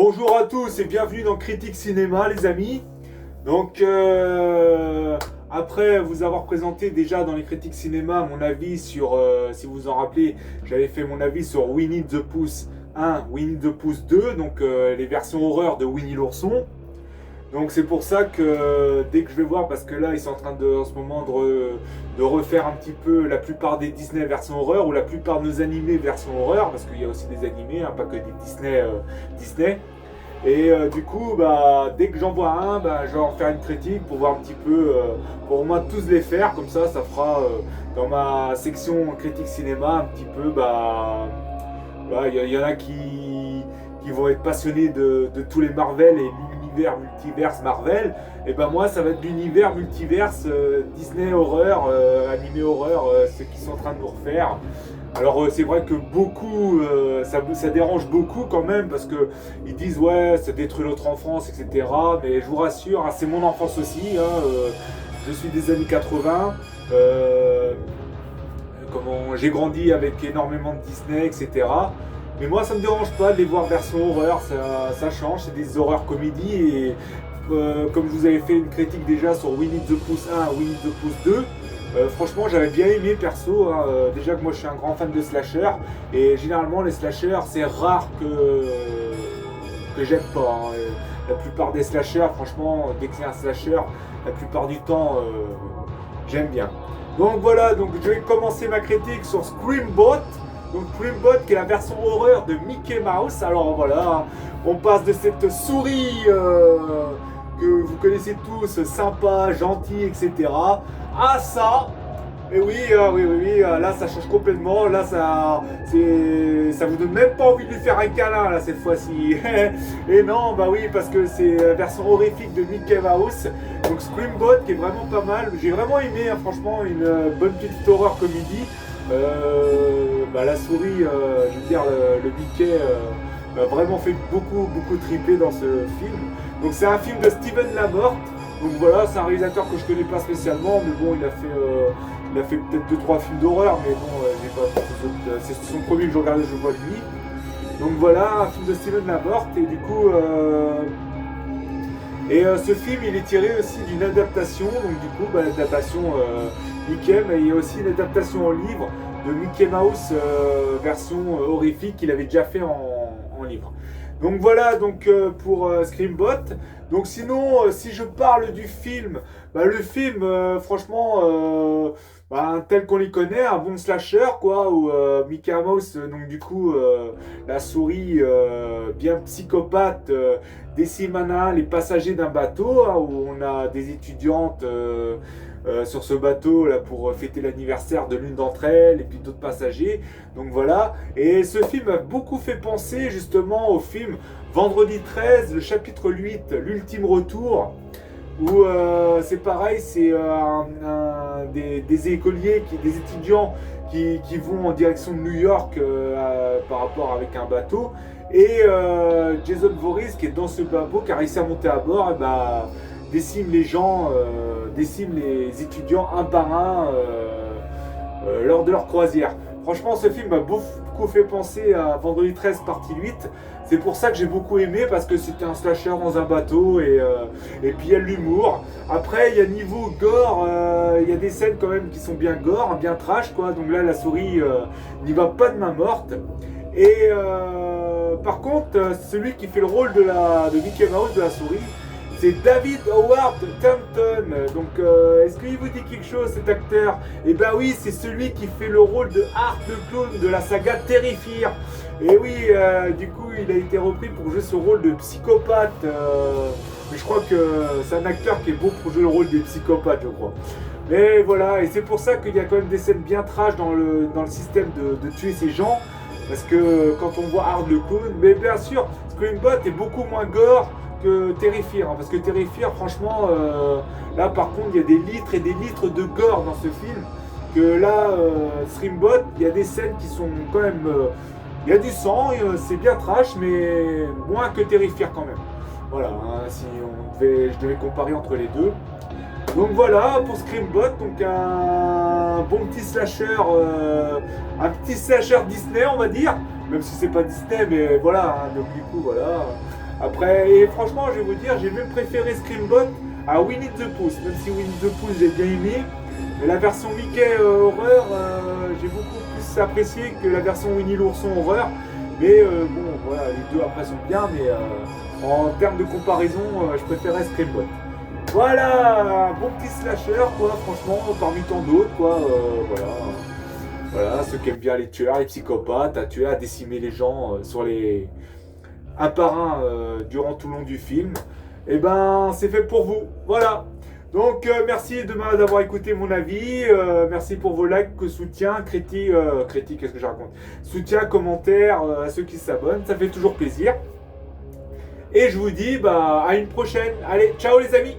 Bonjour à tous et bienvenue dans Critique Cinéma les amis. Donc après vous avoir présenté déjà dans les critiques cinéma mon avis sur, si vous vous en rappelez, j'avais fait mon avis sur Winnie the Pooh 1, Winnie the Pooh 2, donc les versions horreur de Winnie l'ourson. Donc c'est pour ça que dès que je vais voir, parce que là ils sont en train en ce moment de refaire un petit peu la plupart des Disney version horreur ou la plupart de nos animés version horreur, parce qu'il y a aussi des animés, hein, pas que des Disney. Et du coup, bah, dès que j'en vois un, bah, je vais en faire une critique pour voir un petit peu, pour au moins tous les faire, comme ça fera dans ma section critique cinéma un petit peu, bah, y en a qui vont être passionnés de tous les Marvel et l'univers multiverse Marvel. Et ben moi, ça va être l'univers multiverse Disney horreur, animé horreur, ceux qui sont en train de nous refaire. Alors c'est vrai que beaucoup, ça dérange beaucoup quand même parce que ils disent ouais ça détruit notre enfance, etc. Mais je vous rassure, hein, c'est mon enfance aussi, hein, je suis des années 80, j'ai grandi avec énormément de Disney, etc. Mais moi ça me dérange pas de les voir version horreur, ça change, c'est des horreurs comédies et comme je vous avais fait une critique déjà sur Winnie the Pooh 1, Winnie the Pooh 2, franchement j'avais bien aimé perso, hein. Déjà que moi je suis un grand fan de slasher et généralement les slashers c'est rare que j'aime pas, hein. La plupart des slashers, franchement dès que c'est un slasher, la plupart du temps j'aime bien. Donc voilà, donc je vais commencer ma critique sur Screambot. Donc Screambot qui est la version horreur de Mickey Mouse. Alors voilà, on passe de cette souris que vous connaissez tous, sympa, gentil, etc. à ça. Et oui, là ça change complètement. Là ça vous donne même pas envie de lui faire un câlin là cette fois-ci. Et non, bah oui, parce que c'est la version horrifique de Mickey Mouse. Donc Screambot qui est vraiment pas mal. J'ai vraiment aimé, hein, franchement, une bonne petite horreur comédie. La souris, je veux dire, le Mickey m'a vraiment fait beaucoup triper dans ce film. Donc c'est un film de Steven Lamort. Donc voilà, c'est un réalisateur que je connais pas spécialement, mais bon, il a fait peut-être 2-3 films d'horreur, mais bon, j'ai pas, c'est son premier que je regardais, je vois lui. Donc voilà, un film de Steven Lamort, et du coup, ce film, il est tiré aussi d'une adaptation, donc du coup, l'adaptation Mickey, mais il y a aussi une adaptation en livre de Mickey Mouse version horrifique qu'il avait déjà fait en livre. Donc voilà donc pour Screambot. Donc sinon, si je parle du film, le film, franchement, tel qu'on les connaît, un bon slasher, quoi, où Mickey Mouse, donc du coup, la souris bien psychopathe, décime les passagers d'un bateau, hein, où on a des étudiantes sur ce bateau là pour fêter l'anniversaire de l'une d'entre elles et puis d'autres passagers. Donc voilà. Et ce film m'a beaucoup fait penser justement au film Vendredi 13, le chapitre 8, l'ultime retour, où c'est pareil, c'est des écoliers, des étudiants qui vont en direction de New York par rapport avec un bateau. Et Jason Voorhees qui est dans ce bateau, qui a réussi à monter à bord, décime les gens, décime les étudiants un par un lors de leur croisière. Franchement, ce film m'a beaucoup fait penser à Vendredi 13 partie 8. C'est pour ça que j'ai beaucoup aimé, parce que c'était un slasher dans un bateau et puis il y a l'humour. Après, il y a niveau gore, il y a des scènes quand même qui sont bien gore, bien trash, quoi. Donc là, la souris n'y va pas de main morte. Et par contre, celui qui fait le rôle de Mickey Mouse, de la souris, c'est David Howard Thornton. Donc, est-ce qu'il vous dit quelque chose, cet acteur? Eh ben oui, c'est celui qui fait le rôle de Art le clown de la saga Terrifier. Et oui, du coup, il a été repris pour jouer ce rôle de psychopathe. Mais je crois que c'est un acteur qui est beau pour jouer le rôle des psychopathes, je crois. Mais voilà, et c'est pour ça qu'il y a quand même des scènes bien trash dans le système de tuer ces gens. Parce que quand on voit Art le clown, mais bien sûr, Screambot est beaucoup moins gore que Terrifier, hein, parce que Terrifier, franchement, là par contre, il y a des litres et des litres de gore dans ce film. Que là, Screambot, il y a des scènes qui sont quand même, il y a du sang, c'est bien trash, mais moins que Terrifier quand même. Voilà, hein, si je devais comparer entre les deux. Donc voilà pour Screambot, donc un bon petit slasher, Disney on va dire, même si c'est pas Disney, mais voilà, hein, donc du coup voilà. Après, et franchement, je vais vous dire, j'ai même préféré Screambot à Winnie the Pooh, même si Winnie the Pooh j'ai bien aimé, mais la version Mickey horreur, j'ai beaucoup plus apprécié que la version Winnie l'ourson horreur. Mais bon, voilà, les deux après sont bien, mais en termes de comparaison, je préférais Screambot. Voilà, un bon petit slasher, quoi, franchement, parmi tant d'autres, quoi, voilà. Voilà, ceux qui aiment bien les tueurs, les psychopathes, à tuer, à décimer les gens sur les un par un durant tout le long du film. Et ben, c'est fait pour vous. Voilà. Donc, merci d'avoir écouté mon avis. Merci pour vos likes, soutien, critiques, qu'est-ce que je raconte? Soutien, commentaires à ceux qui s'abonnent. Ça fait toujours plaisir. Et je vous dis bah, à une prochaine. Allez, ciao les amis!